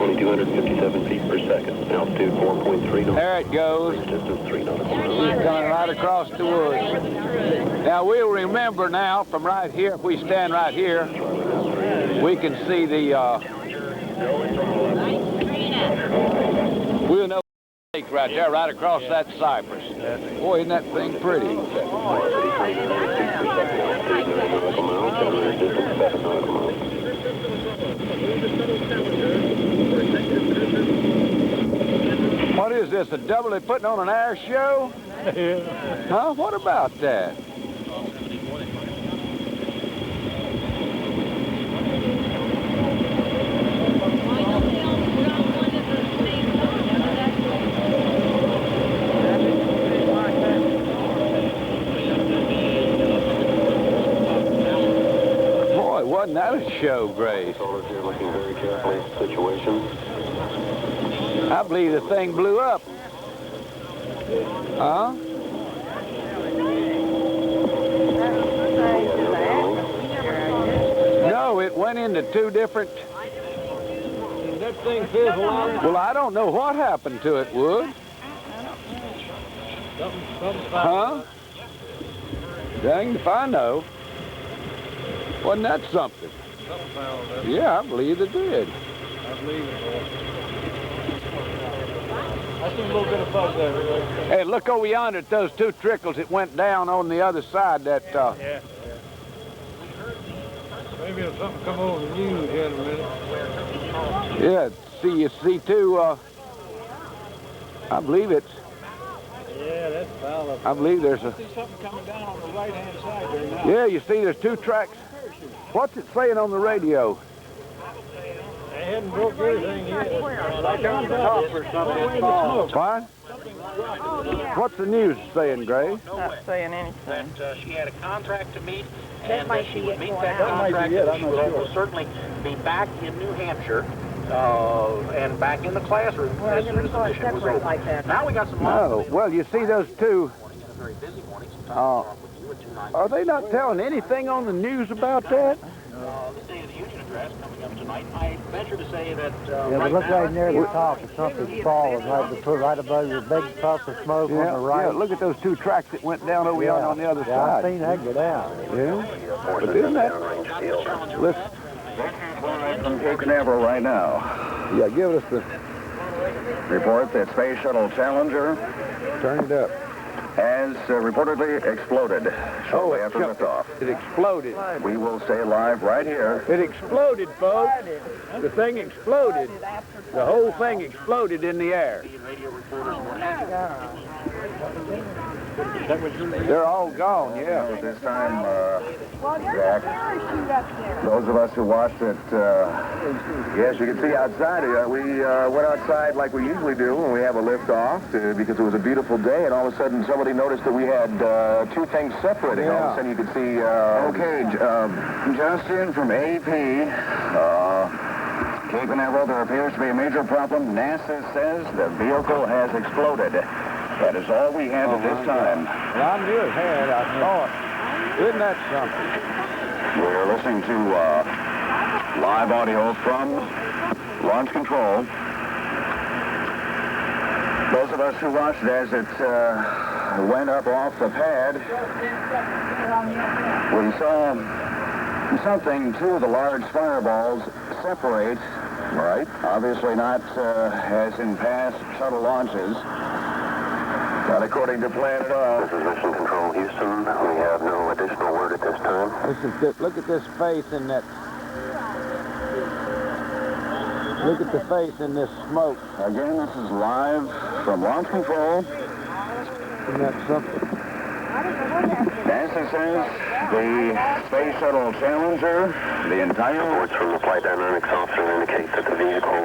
2,257 feet per second. Altitude 4.3. There it goes. Distance 3 nautical She's miles. coming right across the woods. Now we'll remember now from right here, if we stand right here, we can see the, we'll know the lake right there, right across that cypress. Boy, isn't that thing pretty? What is this, a double they putting on an air show? Yeah. Huh? What about that? Boy, wasn't that a show, Grace? Controllers here looking very carefully at the situation. I believe the thing blew up. Huh? No, it went into two different... Did that thing fizzle out? Well, I don't know what happened to it, Wood. Something Huh? Dang if I know. Wasn't that something? Something found that. Yeah, I believe it did. I believe it was. I see a little bit of bug there. Hey, look over yonder at those two trickles that went down on the other side. That Yeah. Maybe if something come over the news here in a minute. Yeah, you see two. I believe it's. Yeah, that's foul up. I believe there's a. I see something coming down on the right-hand side there now. Yeah, you see there's two tracks. What's it saying on the radio? They hadn't broke anything yet. Like on top or something. What? What's the news saying, Gray? Not saying anything. That she had a contract to meet, That and might that she be would it meet going that out. contract. That might be it, and I'm she not will sure. certainly be back in New Hampshire and back in the classroom Well, I as soon never as the saw it mission was separate over. like that. Now we got some No. Well, you see those two. Morning, a very busy morning. Are they not telling anything on the news about that? The State of the Union address coming up tonight. I venture to say that Yeah, right but look now, right near the top of something's falling right above your big puff of smoke on the right. Yeah, look at those two tracks that went down over yonder on the other Yeah, I've side. seen that go down. Yeah? But isn't that... Listen. From Cape Canaveral right now. Yeah, give us the... Report that Space Shuttle Challenger Turn it up. has reportedly exploded shortly after liftoff. It exploded. We will stay live right here. It exploded, folks. The thing exploded. The whole thing exploded in the air. They're all gone, yeah. At this time, Jack, those of us who watched it, yes, you can see outside. We went outside like we usually do when we have a liftoff because it was a beautiful day, and all of a sudden somebody noticed that we had two things separating. All of a sudden you could see, Justin from AP, Cape Canaveral, there appears to be a major problem. NASA says the vehicle has exploded. That is all we have at this time. Well, I knew it had. I saw it. Isn't that something? We're listening to live audio from launch control. Those of us who watched it as it went up off the pad, we saw something, two of the large fireballs separate. Right. Obviously not as in past shuttle launches. Not according to plan at all. This is Mission Control, Houston. We have no additional word at this time. Look at this face in that. Look at the face in this smoke. Again, this is live from launch control. Isn't that something? NASA says the Space Shuttle Challenger, the entire... Reports from the flight dynamics officer indicate that the vehicle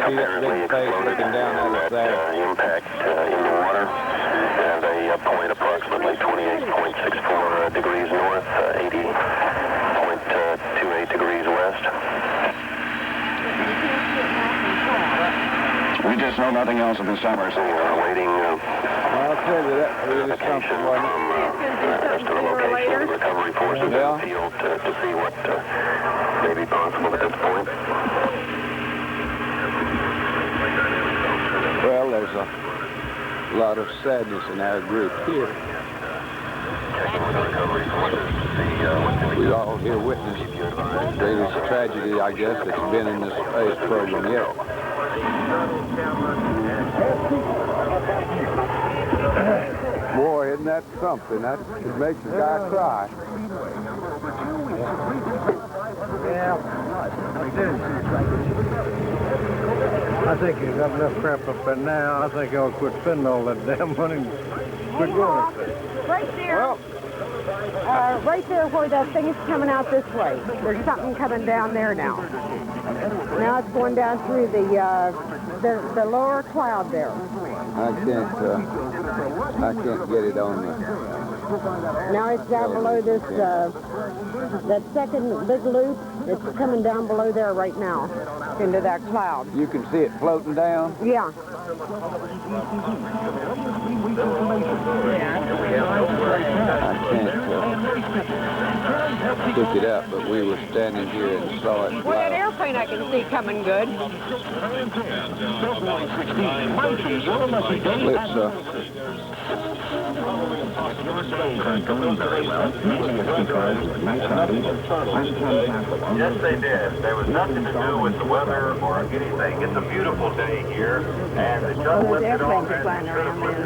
apparently exploded and that impact in the water at a point approximately 28.64 degrees north, 80.28 degrees west. We just know nothing else at this time. We're awaiting I'll tell you that. notification as to the location of the recovery forces in the field to see what may be possible at this point. A lot of sadness in our group here. We all here witnessed the greatest tragedy, I guess, that's been in this space program yet. Boy, isn't that something? That it makes a guy cry. Yeah. I think he's got enough crap up there now. I think I'll quit spending all that damn money and quit doing it. Right there. Right there where that thing is coming out this way. There's something coming down there now. Now it's going down through the lower cloud there. I can't get it on the... Now it's down below this, that second big loop. It's coming down below there right now into that cloud. You can see it floating down? Yeah. I can't pick it up, but we were standing here and saw it. Well, that airplane I can see coming good. Yes, they did. There was nothing to do with the weather or anything. It's a beautiful day here, and the shuttle lifted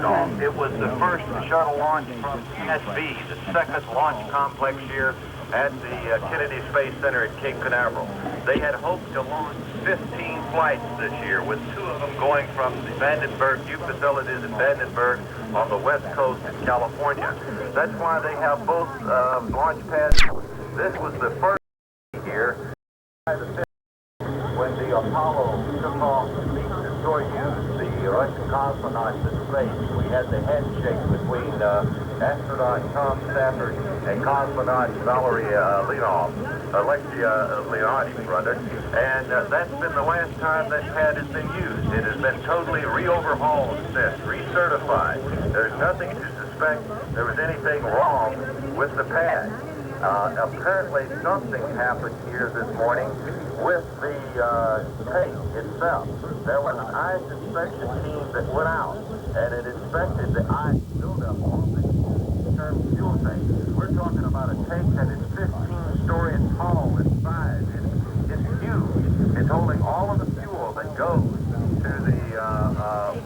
off. It was the first shuttle launch from NSB, the second launch complex here at the Kennedy Space Center at Cape Canaveral. They had hoped to launch 15 flights this year, with 2 of them going from the Vandenberg new facilities in Vandenberg on the west coast in California. That's why they have both launch pads. This was the first year when the Apollo took off to meet the Soyuz, the Russian cosmonauts in space. We had the handshake between astronaut Tom Stafford and cosmonaut Valery Alexia Leonid's brother, and that's been the last time that pad has been used. It has been totally re-overhauled since, recertified. There's nothing to suspect there was anything wrong with the pad. Apparently something happened here this morning with the tank itself. There was an ice inspection team that went out, and it inspected the ice buildup on the term fuel tank. We're talking about a tank that is 15 stories tall in size. It's huge. It's holding all of the fuel that goes to the,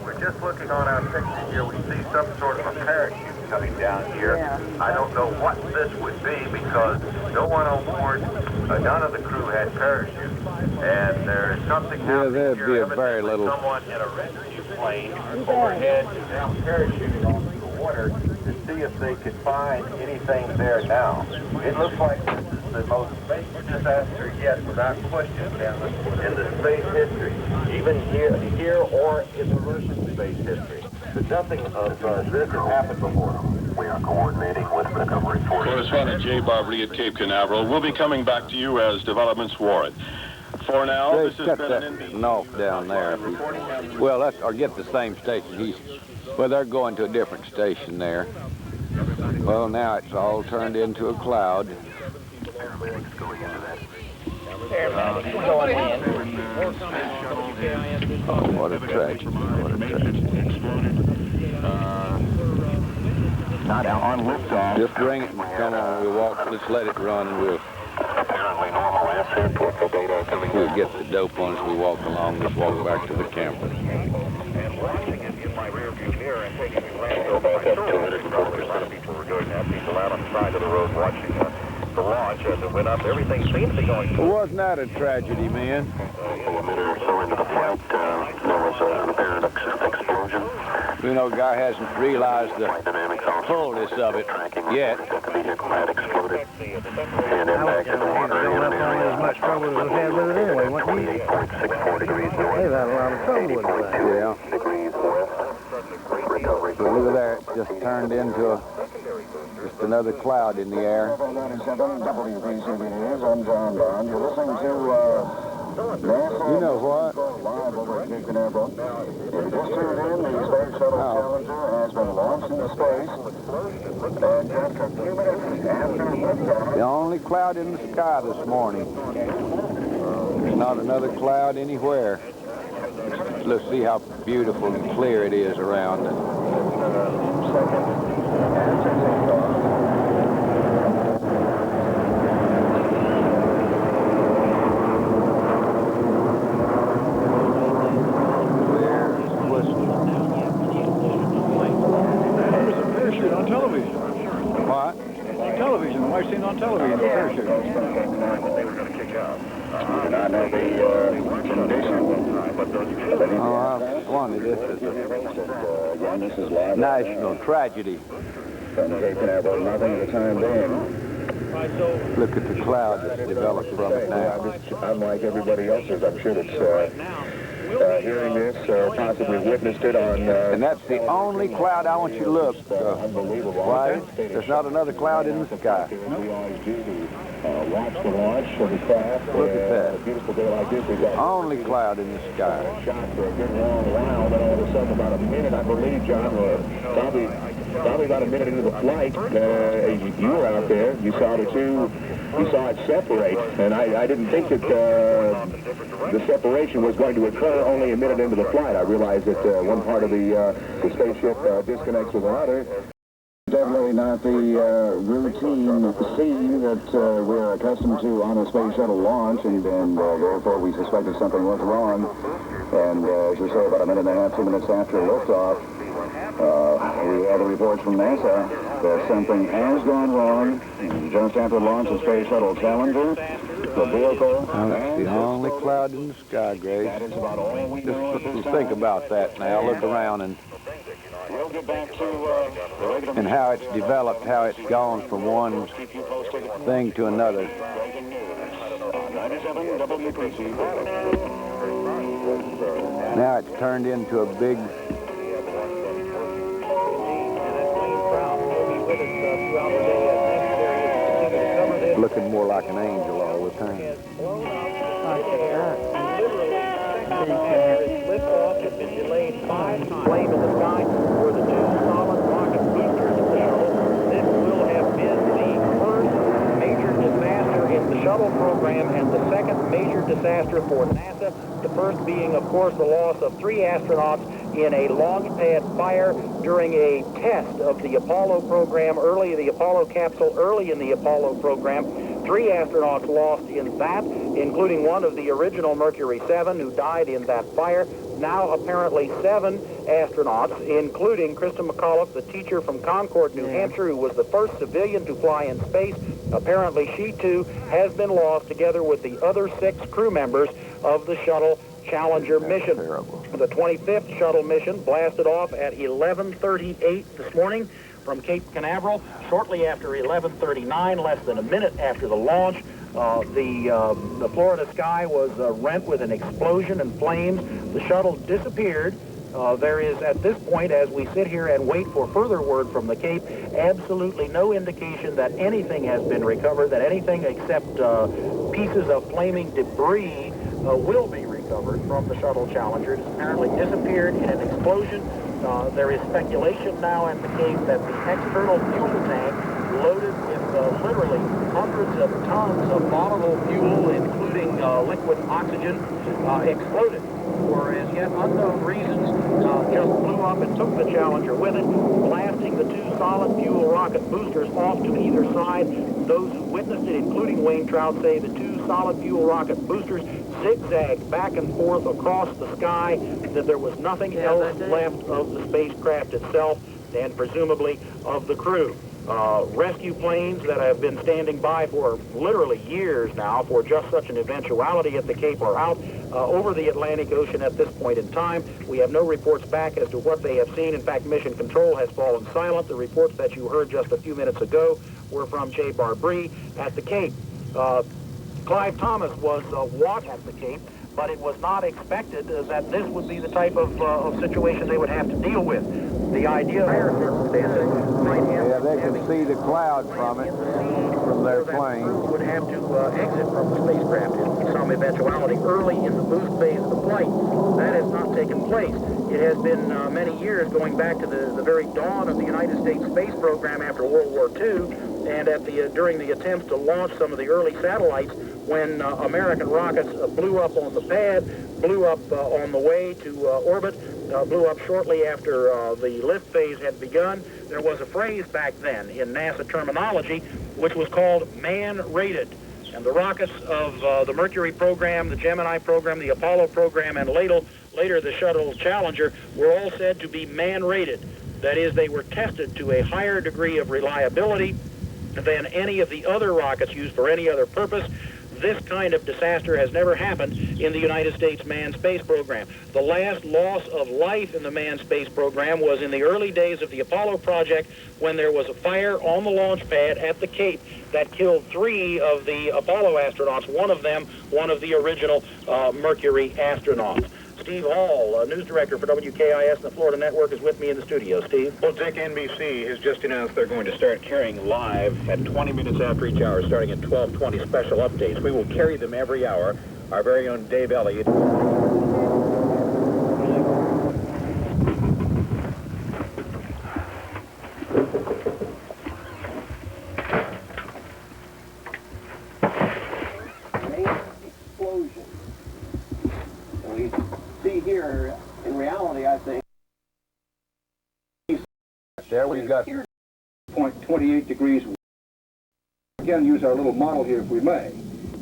we're just looking on our picture here. We see some sort of a parachute coming down here. Yeah. I don't know what this would be because no one on board, none of the crew had parachutes. And there is something happening there'd here. be a very little... Someone in a rescue plane overhead is now parachuting onto the water to see if they could find anything there now. It looks like this is the most major disaster yet, without question, Cameron, in the space history, even here or in the Russian space history. But nothing of this has happened before. We are coordinating with recovery forces. Correspondent Jay Barbley at Cape Canaveral. We'll be coming back to you as developments warrant. For now, They this has cut been that an NBC. north down there. Well, that's, or get the same station. Well, they're going to a different station there. Well, now it's all turned into a cloud. Oh, what a tragedy. What a tragedy. Not on liftoff. Just bring it and come on. We'll walk. Let's let it run and we'll get the dope on as we walk along. Let's walk back to the camper. The launch as it went up, everything seemed to be going. Well, wasn't that a tragedy, man? A minute or so into the flight, there was an apparent explosion. You know, guy hasn't realized the fullness of it yet. The vehicle had exploded and impacted the water in an area As much trouble as we had with it anyway, what do you? 28.64 degrees north. They've had a lot of trouble with that. Yeah. Degrees west. Recovery. So look at that. It just turned into just another cloud in the air. You know what? Live over at Cape Canaveral. If you just tuned in, the Space Shuttle Challenger has been launched into space. And just a few minutes after liftoff. The only cloud in the sky this morning. There's not another cloud anywhere. Let's see how beautiful and clear it is around it. Parachute on television. What? On television. I've seen on television the parachute. They were going to kick out. You do not know the condition. Oh, I wonder, this is a national tragedy. From Cape Canaveral, nothing at the time being. Look at the cloud that's developed from it now. Unlike everybody else's, I'm sure that's hearing this, possibly witnessed it on... And that's the only cloud I want you to look. Unbelievable. Why? There's not another cloud in the sky. We always do watch the launch of the craft. Look at that. A beautiful day like this, we got Only cloud in the sky. shot for a good long while, then all of a sudden, about a minute, I believe, John, probably about a minute into the flight, you were out there, you saw the two, you saw it separate, and I didn't think that the separation was going to occur only a minute into the flight. I realized that one part of the spaceship disconnects with another. Definitely not the routine scene that we're accustomed to on a space shuttle launch, and therefore we suspected something was wrong. And as you say, about a minute and a half, 2 minutes after liftoff, we had the reports from NASA that something has gone wrong. And just after launch of Space Shuttle Challenger, the vehicle... That's the only cloud in the sky, Grace. That is about all we know. Just think about that now. Look around and We'll get back to the regular... and how it's developed, how it's gone from one thing to another. 97 WPC. Now it's turned into a big... looking more like an angel all the time. Liftoff has been delayed 5 times. Flame in the sky were the 2 solid rocket boosters of the shuttle. This will have been the first major disaster in the shuttle program and the second major disaster for NASA. The first being, of course, the loss of 3 astronauts in a launch pad fire during a test of the Apollo program, early in the Apollo capsule, early in the Apollo program. 3 astronauts lost in that, including one of the original Mercury 7 who died in that fire. Now apparently 7 astronauts, including Krista McAuliffe, the teacher from Concord, New Hampshire, who was the first civilian to fly in space. Apparently she too has been lost together with the other 6 crew members of the shuttle Challenger mission. The 25th shuttle mission blasted off at 11:38 this morning from Cape Canaveral. Shortly after 11:39, less than a minute after the launch, the Florida sky was rent with an explosion and flames. The shuttle disappeared. There is, at this point, as we sit here and wait for further word from the Cape, absolutely no indication that anything has been recovered, that anything except pieces of flaming debris will be recovered from the shuttle Challenger. It has apparently disappeared in an explosion. There is speculation now at the Cape that the external fuel tank, loaded with literally hundreds of tons of volatile fuel, including liquid oxygen, exploded for as yet unknown reasons, just blew up and took the Challenger with it, blasting the 2 solid fuel rocket boosters off to either side. Those who witnessed it, including Wayne Trout, say the 2 solid fuel rocket boosters zigzagged back and forth across the sky, that there was nothing else left of the spacecraft itself and presumably of the crew. Rescue planes that have been standing by for literally years now for just such an eventuality at the Cape are out over the Atlantic Ocean at this point in time. We have no reports back as to what they have seen. In fact, Mission Control has fallen silent. The reports that you heard just a few minutes ago were from Jay Barbrie at the Cape. Clive Thomas was watched at the Cape, but it was not expected that this would be the type of situation they would have to deal with. The idea yeah, they can see the cloud from it, from their plane. Would have to exit from the spacecraft in some eventuality early in the boost phase of the flight. That has not taken place. It has been many years, going back to the very dawn of the United States space program after World War II, and during the attempts to launch some of the early satellites, when American rockets blew up on the pad, blew up on the way to orbit, blew up shortly after the lift phase had begun. There was a phrase back then in NASA terminology which was called man-rated. And the rockets of the Mercury program, the Gemini program, the Apollo program, and later the Shuttle Challenger were all said to be man-rated. That is, they were tested to a higher degree of reliability than any of the other rockets used for any other purpose. This kind of disaster has never happened in the United States manned space program. The last loss of life in the manned space program was in the early days of the Apollo project, when there was a fire on the launch pad at the Cape that killed 3 of the Apollo astronauts, one of them one of the original Mercury astronauts. Steve Hall, news director for WKIS and the Florida Network, is with me in the studio. Steve? Well, Dick, NBC has just announced they're going to start carrying live at 20 minutes after each hour, starting at 12:20, special updates. We will carry them every hour. Our very own Dave Elliott. Here, in reality, I think there we got 0.28 degrees. Again, use our little model here, if we may,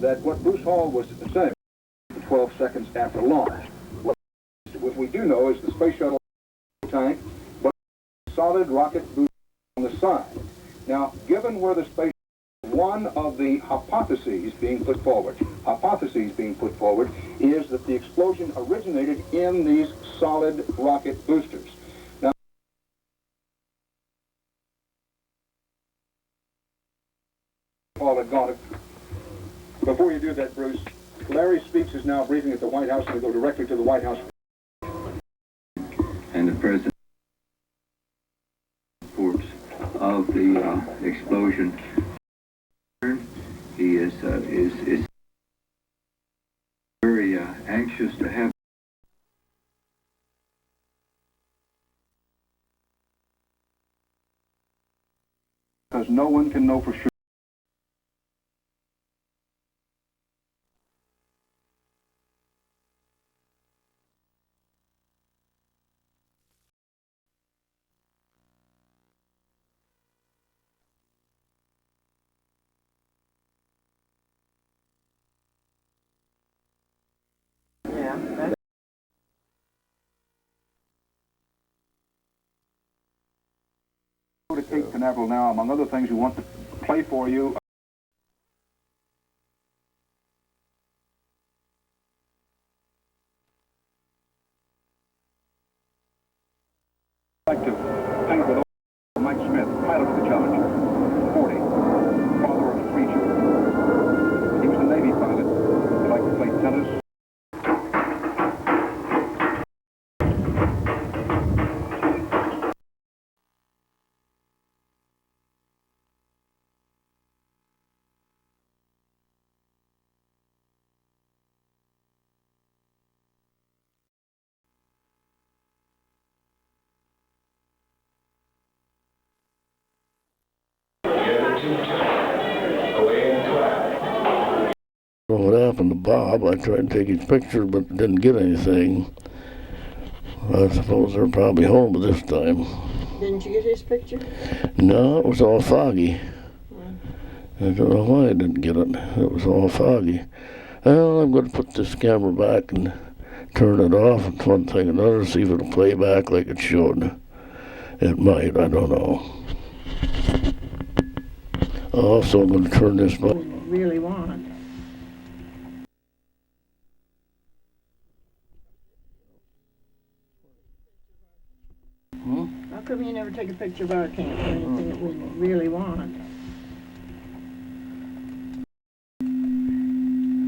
that what Bruce Hall was saying 12 seconds after launch. What we do know is the space shuttle tank, but solid rocket boost on the side. Now, given where the space, one of the hypotheses being put forward is that the explosion originated in these solid rocket boosters. Now, Paul had gone. Before you do that, Bruce, Larry Speaks is now briefing at the White House, and we go directly to the White House. And the President reports of the explosion. He is very anxious to have. Because no one can know for sure. To Cape Canaveral now, among other things, we want to play for you. I'd like to thank with Mike Smith, pilot of the Challenger, 40, father of 3 children. He was a Navy pilot. He liked to play tennis. What happened to Bob? I tried to take his picture, but didn't get anything. I suppose they're probably home at this time. Didn't you get his picture? No, it was all foggy. I don't know why I didn't get it. It was all foggy. Well, I'm going to put this camera back and turn it off. It's one thing and another, see if it'll play back like it should. It might, I don't know. Also, I'm going to turn this back. Really want it. How come you never take a picture of our camp or anything that we really want?